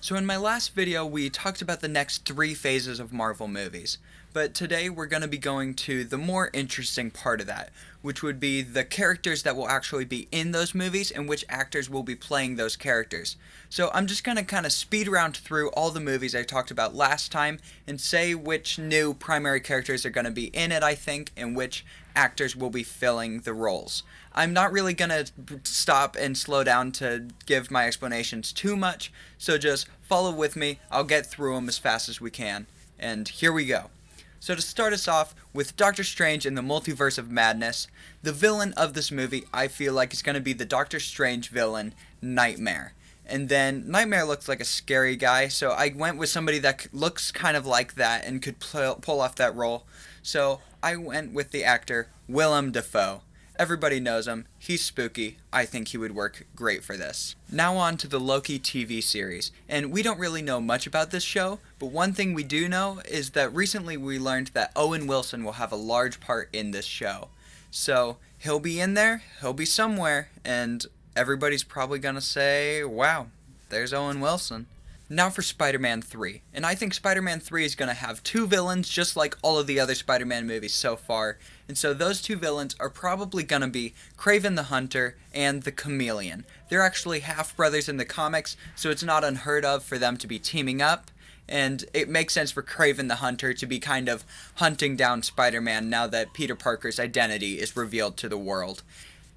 So in my last video, we talked about the next 3 phases of Marvel movies, but today we're going to be going to the more interesting part of that, which would be the characters that will actually be in those movies and which actors will be playing those characters. So I'm just going to kind of speed round through all the movies I talked about last time and say which new primary characters are going to be in it, I think, and which actors will be filling the roles. I'm not really going to stop and slow down to give my explanations too much, so just follow with me. I'll get through them as fast as we can. And here we go. So to start us off with Doctor Strange in the Multiverse of Madness, the villain of this movie I feel like is going to be the Doctor Strange villain, Nightmare. And then Nightmare looks like a scary guy, so I went with somebody that looks kind of like that and could pull off that role. So I went with the actor Willem Dafoe. Everybody knows him. He's spooky. I think he would work great for this. Now on to the Loki TV series. And we don't really know much about this show, but one thing we do know is that recently we learned that Owen Wilson will have a large part in this show. So he'll be in there, he'll be somewhere, and everybody's probably gonna say, wow, there's Owen Wilson. Now for Spider-Man 3, and I think Spider-Man 3 is going to have 2 villains just like all of the other Spider-Man movies so far, and so those 2 villains are probably going to be Kraven the Hunter and the Chameleon. They're actually half-brothers in the comics, so it's not unheard of for them to be teaming up, and it makes sense for Kraven the Hunter to be kind of hunting down Spider-Man now that Peter Parker's identity is revealed to the world.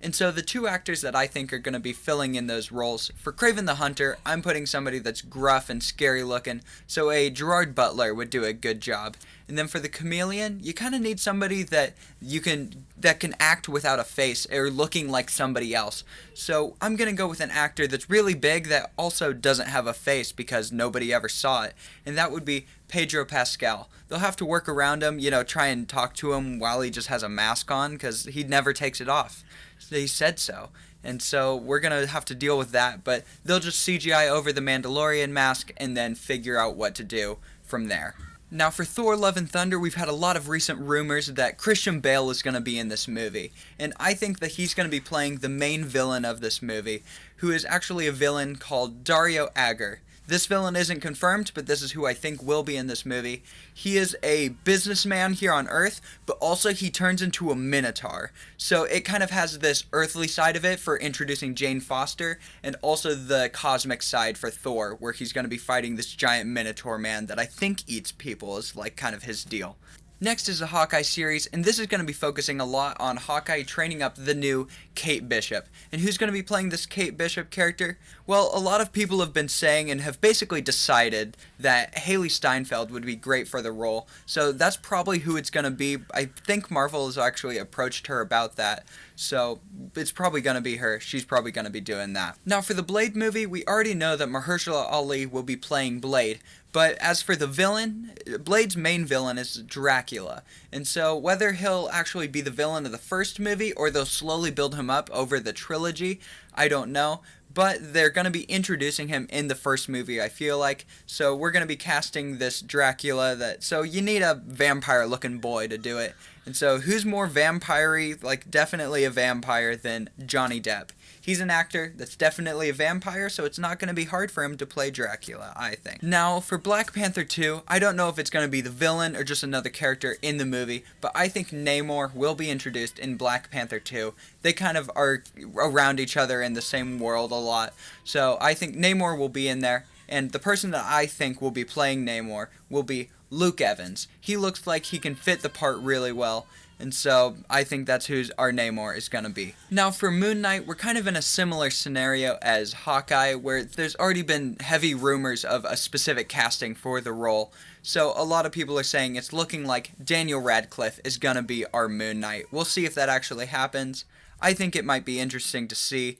And so the 2 actors that I think are going to be filling in those roles, for Kraven the Hunter, I'm putting somebody that's gruff and scary looking, so a Gerard Butler would do a good job. And then for the Chameleon, you kind of need somebody that can act without a face or looking like somebody else. So I'm going to go with an actor that's really big that also doesn't have a face because nobody ever saw it, and that would be Pedro Pascal. They'll have to work around him, try and talk to him while he just has a mask on because he never takes it off. They said so. And so we're going to have to deal with that, but they'll just CGI over the Mandalorian mask and then figure out what to do from there. Now for Thor Love and Thunder, we've had a lot of recent rumors that Christian Bale is going to be in this movie, and I think that he's going to be playing the main villain of this movie, who is actually a villain called Dario Agger. This villain isn't confirmed, but this is who I think will be in this movie. He is a businessman here on Earth, but also he turns into a minotaur. So it kind of has this earthly side of it for introducing Jane Foster, and also the cosmic side for Thor, where he's going to be fighting this giant minotaur man that I think eats people is like kind of his deal. Next is the Hawkeye series, and this is going to be focusing a lot on Hawkeye training up the new Kate Bishop. And who's going to be playing this Kate Bishop character? Well, a lot of people have been saying and have basically decided that Haley Steinfeld would be great for the role, so that's probably who it's going to be. I think Marvel has actually approached her about that, so it's probably going to be her. She's probably going to be doing that. Now for the Blade movie, we already know that Mahershala Ali will be playing Blade, but as for the villain, Blade's main villain is Dracula. And so whether he'll actually be the villain of the first movie or they'll slowly build him up over the trilogy, I don't know. But they're going to be introducing him in the first movie, I feel like. So we're going to be casting this Dracula so you need a vampire-looking boy to do it. And so who's more vampire-y, like definitely a vampire, than Johnny Depp? He's an actor that's definitely a vampire, so it's not going to be hard for him to play Dracula, I think. Now, for Black Panther 2, I don't know if it's going to be the villain or just another character in the movie, but I think Namor will be introduced in Black Panther 2. They kind of are around each other in the same world a lot, so I think Namor will be in there, and the person that I think will be playing Namor will be Luke Evans. He looks like he can fit the part really well, and so I think that's who our Namor is going to be. Now for Moon Knight, we're kind of in a similar scenario as Hawkeye, where there's already been heavy rumors of a specific casting for the role. So a lot of people are saying it's looking like Daniel Radcliffe is going to be our Moon Knight. We'll see if that actually happens. I think it might be interesting to see.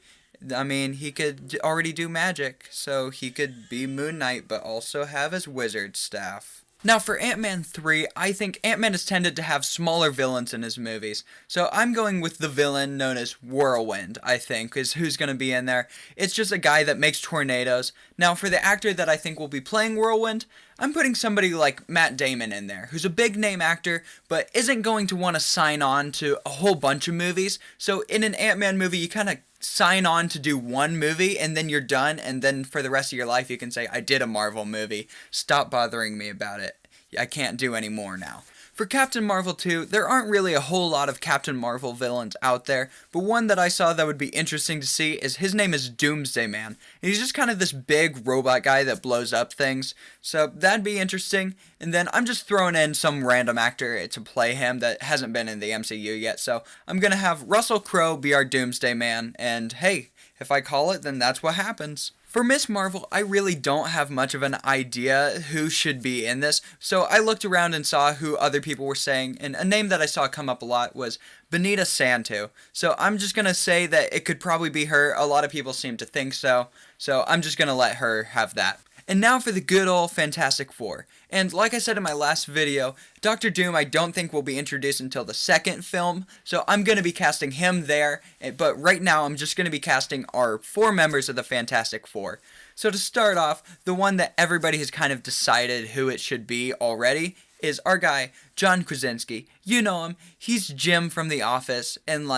I mean, he could already do magic, so he could be Moon Knight but also have his wizard staff. Now for Ant-Man 3, I think Ant-Man has tended to have smaller villains in his movies, so I'm going with the villain known as Whirlwind, I think, is who's going to be in there. It's just a guy that makes tornadoes. Now for the actor that I think will be playing Whirlwind, I'm putting somebody like Matt Damon in there, who's a big name actor, but isn't going to want to sign on to a whole bunch of movies, so in an Ant-Man movie you kind of sign on to do one movie and then you're done, and then for the rest of your life you can say, I did a Marvel movie. Stop bothering me about it. I can't do any more now. For Captain Marvel 2, there aren't really a whole lot of Captain Marvel villains out there, but one that I saw that would be interesting to see is his name is Doomsday Man. And he's just kind of this big robot guy that blows up things, so that'd be interesting. And then I'm just throwing in some random actor to play him that hasn't been in the MCU yet, so I'm gonna have Russell Crowe be our Doomsday Man, and hey, if I call it, then that's what happens. For Miss Marvel, I really don't have much of an idea who should be in this, so I looked around and saw who other people were saying, and a name that I saw come up a lot was Benita Santo. So I'm just going to say that it could probably be her. A lot of people seem to think so I'm just going to let her have that. And now for the good old Fantastic Four. And like I said in my last video, Doctor Doom I don't think will be introduced until the second film, so I'm going to be casting him there, but right now I'm just going to be casting our 4 members of the Fantastic Four. So to start off, the one that everybody has kind of decided who it should be already is our guy, John Krasinski. You know him, he's Jim from The Office, and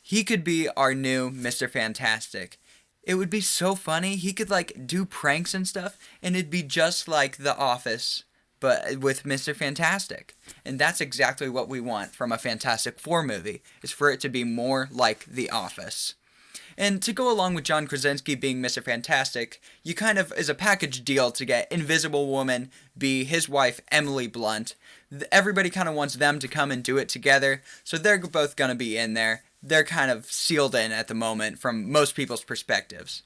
he could be our new Mr. Fantastic. It would be so funny. He could do pranks and stuff, and it'd be just like The Office, but with Mr. Fantastic. And that's exactly what we want from a Fantastic Four movie, is for it to be more like The Office. And to go along with John Krasinski being Mr. Fantastic, you kind of, as a package deal, to get Invisible Woman be his wife, Emily Blunt. Everybody kind of wants them to come and do it together, so they're both going to be in there. They're kind of sealed in at the moment from most people's perspectives.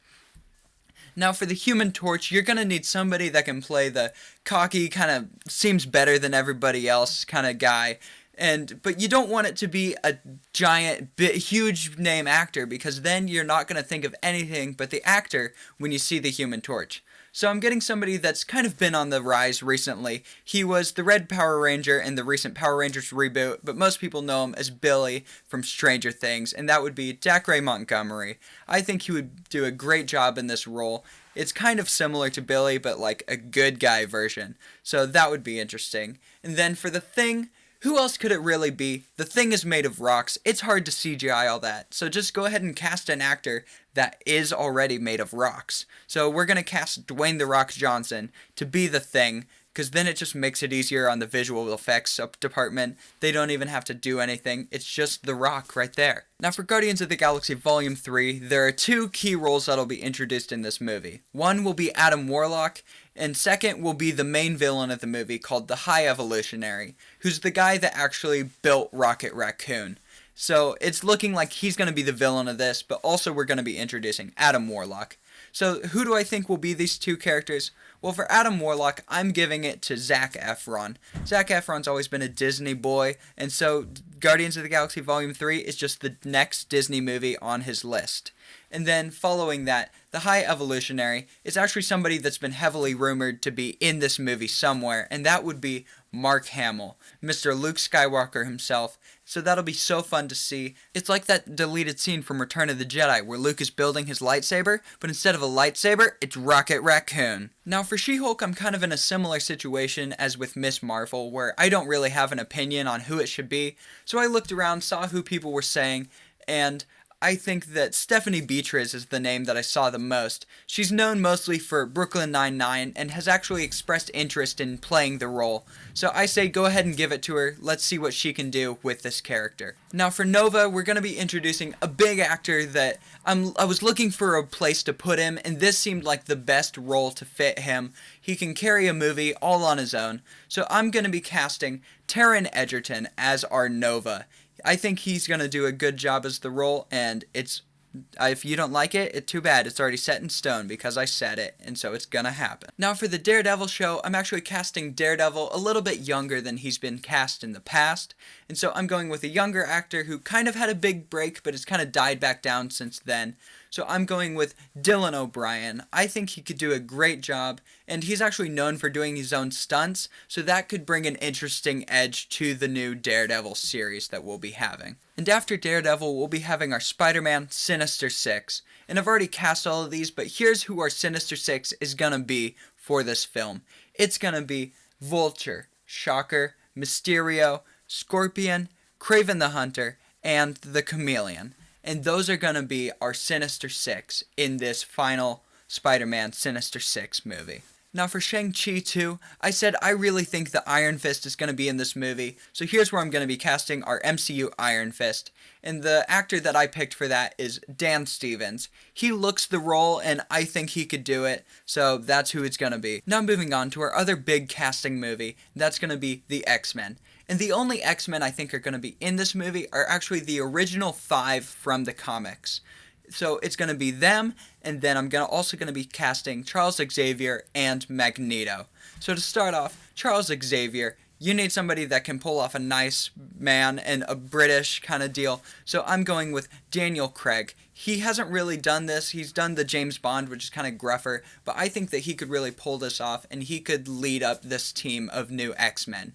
Now for the Human Torch, you're going to need somebody that can play the cocky, kind of seems better than everybody else kind of guy. But you don't want it to be a giant, huge name actor, because then you're not going to think of anything but the actor when you see the Human Torch. So I'm getting somebody that's kind of been on the rise recently. He was the Red Power Ranger in the recent Power Rangers reboot, but most people know him as Billy from Stranger Things, and that would be Dacre Montgomery. I think he would do a great job in this role. It's kind of similar to Billy, but a good guy version. So that would be interesting. And then for the Thing, who else could it really be? The Thing is made of rocks. It's hard to CGI all that. So just go ahead and cast an actor that is already made of rocks. So we're going to cast Dwayne "The Rock" Johnson to be the Thing, because then it just makes it easier on the visual effects department. They don't even have to do anything. It's just The Rock right there. Now for Guardians of the Galaxy Volume 3, there are 2 key roles that'll be introduced in this movie. One will be Adam Warlock, and second will be the main villain of the movie called the High Evolutionary, who's the guy that actually built Rocket Raccoon. So it's looking like he's going to be the villain of this, but also we're going to be introducing Adam Warlock. So who do I think will be these 2 characters? Well, for Adam Warlock, I'm giving it to Zac Efron. Zac Efron's always been a Disney boy, and so Guardians of the Galaxy Volume 3 is just the next Disney movie on his list. And then following that, the High Evolutionary is actually somebody that's been heavily rumored to be in this movie somewhere, and that would be Mark Hamill, Mr. Luke Skywalker himself. So that'll be so fun to see. It's like that deleted scene from Return of the Jedi where Luke is building his lightsaber, but instead of a lightsaber, it's Rocket Raccoon. Now for She-Hulk, I'm kind of in a similar situation as with Miss Marvel, where I don't really have an opinion on who it should be. So I looked around, saw who people were saying, and I think that Stephanie Beatriz is the name that I saw the most. She's known mostly for Brooklyn Nine-Nine and has actually expressed interest in playing the role. So I say go ahead and give it to her. Let's see what she can do with this character. Now for Nova, we're going to be introducing a big actor that I was looking for a place to put him, and this seemed like the best role to fit him. He can carry a movie all on his own. So I'm going to be casting Taron Egerton as our Nova. I think he's going to do a good job as the role, and if you don't like it, it's too bad. It's already set in stone because I said it, and so it's going to happen. Now for the Daredevil show, I'm actually casting Daredevil a little bit younger than he's been cast in the past, and so I'm going with a younger actor who kind of had a big break, but has kind of died back down since then. So I'm going with Dylan O'Brien. I think he could do a great job, and he's actually known for doing his own stunts, so that could bring an interesting edge to the new Daredevil series that we'll be having. And after Daredevil, we'll be having our Spider-Man Sinister Six. And I've already cast all of these, but here's who our Sinister Six is gonna be for this film. It's gonna be Vulture, Shocker, Mysterio, Scorpion, Kraven the Hunter, and the Chameleon. and those are going to be our Sinister Six in this final Spider-Man Sinister Six movie. Now for Shang-Chi 2, I said I really think the Iron Fist is going to be in this movie, so here's where I'm going to be casting our MCU Iron Fist. And the actor that I picked for that is Dan Stevens. He looks the role, and I think he could do it, so that's who it's going to be. Now moving on to our other big casting movie, that's going to be the X-Men. And the only X-Men I think are going to be in this movie are actually the original 5 from the comics. So it's going to be them, and then I'm also going to be casting Charles Xavier and Magneto. So to start off, Charles Xavier, you need somebody that can pull off a nice man and a British kind of deal. So I'm going with Daniel Craig. He hasn't really done this. He's done the James Bond, which is kind of gruffer, but I think that he could really pull this off, and he could lead up this team of new X-Men.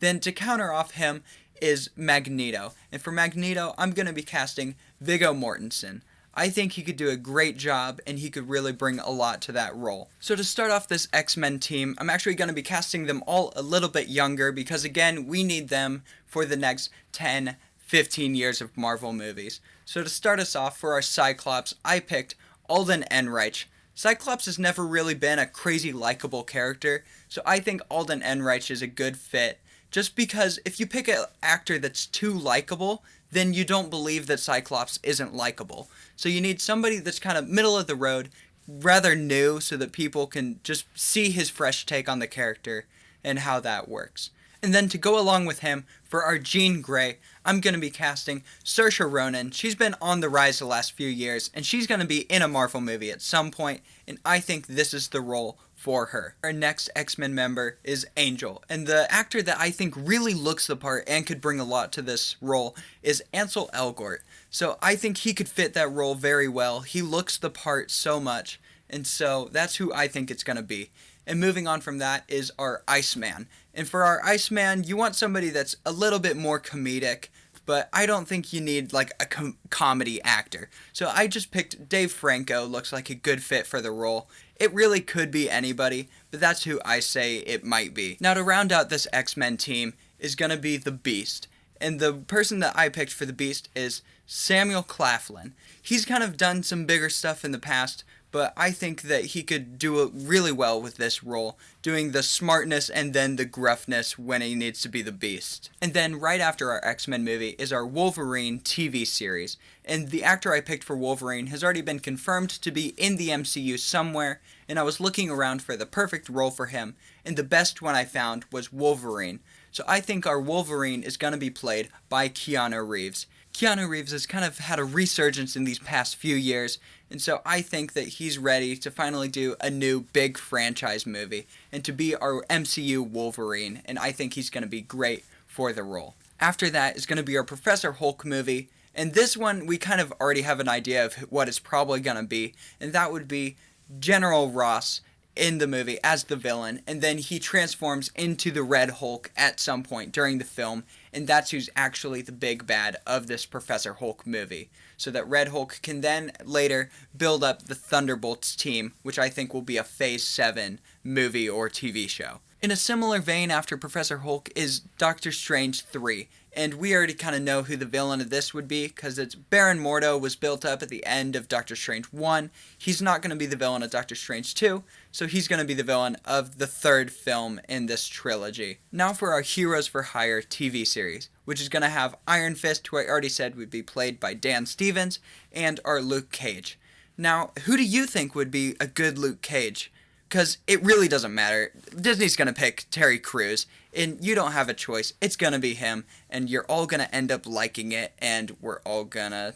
Then to counter off him is Magneto. And for Magneto, I'm going to be casting Viggo Mortensen. I think he could do a great job, and he could really bring a lot to that role. So to start off this X-Men team, I'm actually going to be casting them all a little bit younger, because again, we need them for the next 10, 15 years of Marvel movies. So to start us off, for our Cyclops, I picked Alden Ehrenreich. Cyclops has never really been a crazy likable character, so I think Alden Ehrenreich is a good fit. Just because if you pick an actor that's too likable, then you don't believe that Cyclops isn't likable. So you need somebody that's kind of middle of the road, rather new, so that people can just see his fresh take on the character and how that works. And then to go along with him, for our Jean Grey, I'm going to be casting Saoirse Ronan. She's been on the rise the last few years, and she's going to be in a Marvel movie at some point, and I think this is the role for her. Our next X-Men member is Angel, and the actor that I think really looks the part and could bring a lot to this role is Ansel Elgort. So I think he could fit that role very well. He looks the part so much, and so that's who I think it's going to be. And moving on from that is our Iceman. And for our Iceman, you want somebody that's a little bit more comedic, but I don't think you need like a comedy actor. So I just picked Dave Franco, looks like a good fit for the role. It really could be anybody, but that's who I say it might be. Now to round out this X-Men team is going to be the Beast. And the person that I picked for the Beast is Samuel Claflin. He's kind of done some bigger stuff in the past, but I think that he could do it really well with this role, doing the smartness and then the gruffness when he needs to be the Beast. And then right after our X-Men movie is our Wolverine TV series, and the actor I picked for Wolverine has already been confirmed to be in the MCU somewhere, and I was looking around for the perfect role for him, and the best one I found was Wolverine. So I think our Wolverine is going to be played by Keanu Reeves. Keanu Reeves has kind of had a resurgence in these past few years, and so I think that he's ready to finally do a new big franchise movie and to be our MCU Wolverine, and I think he's going to be great for the role. After that is going to be our Professor Hulk movie, and this one we kind of already have an idea of what it's probably going to be, and that would be General Ross in the movie as the villain, and then he transforms into the Red Hulk at some point during the film, and that's who's actually the big bad of this Professor Hulk movie. So that Red Hulk can then later build up the Thunderbolts team, which I think will be a Phase 7 movie or TV show. In a similar vein after Professor Hulk is Doctor Strange 3, and we already kind of know who the villain of this would be, because it's Baron Mordo was built up at the end of Doctor Strange 1. He's not going to be the villain of Doctor Strange 2, so he's going to be the villain of the third film in this trilogy. Now for our Heroes for Hire TV series, which is going to have Iron Fist, who I already said would be played by Dan Stevens, and our Luke Cage. Now, who do you think would be a good Luke Cage? Because it really doesn't matter. Disney's going to pick Terry Crews, and you don't have a choice. It's going to be him, and you're all going to end up liking it, and we're all going to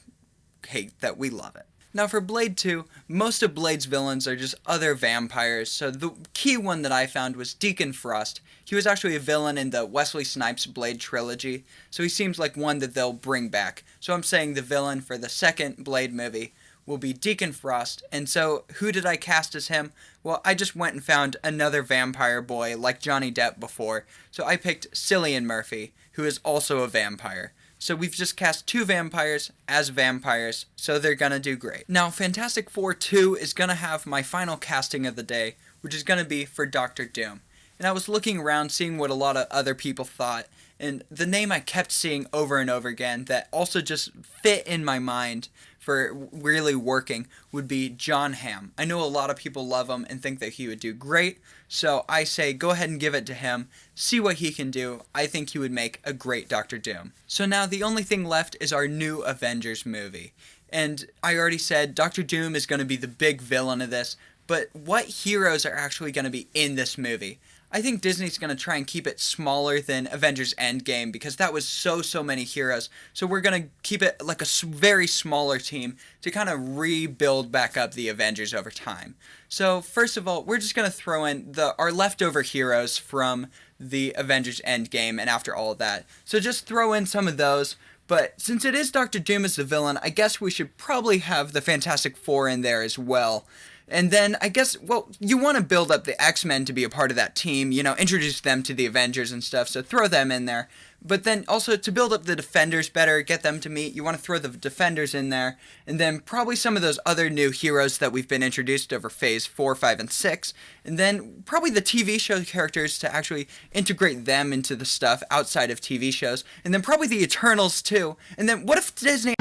hate that we love it. Now for Blade 2, most of Blade's villains are just other vampires, so the key one that I found was Deacon Frost. He was actually a villain in the Wesley Snipes Blade trilogy, so he seems like one that they'll bring back. So I'm saying the villain for the second Blade movie will be Deacon Frost. And so who did I cast as him? Well, I just went and found another vampire boy like Johnny Depp before. So I picked Cillian Murphy, who is also a vampire. So we've just cast 2 vampires as vampires, so they're gonna do great. Now, Fantastic Four 2 is gonna have my final casting of the day, which is gonna be for Doctor Doom. And I was looking around seeing what a lot of other people thought, And the name I kept seeing over and over again that also just fit in my mind for really working would be John Hamm. I know a lot of people love him and think that he would do great, so I say go ahead and give it to him, see what he can do. I think he would make a great Doctor Doom. So now the only thing left is our new Avengers movie. And I already said Doctor Doom is going to be the big villain of this, but what heroes are actually going to be in this movie? I think Disney's going to try and keep it smaller than Avengers Endgame because that was so many heroes. So we're going to keep it like a very smaller team to kind of rebuild back up the Avengers over time. So first of all, we're just going to throw in our leftover heroes from the Avengers Endgame and after all of that. So just throw in some of those. But since it is Doctor Doom as the villain, I guess we should probably have the Fantastic Four in there as well. And then I guess, well, you want to build up the X-Men to be a part of that team, introduce them to the Avengers and stuff, so throw them in there. But then also to build up the Defenders better, get them to meet, you want to throw the Defenders in there. And then probably some of those other new heroes that we've been introduced over Phase 4, 5, and 6. And then probably the TV show characters to actually integrate them into the stuff outside of TV shows. And then probably the Eternals too. And then what if Disney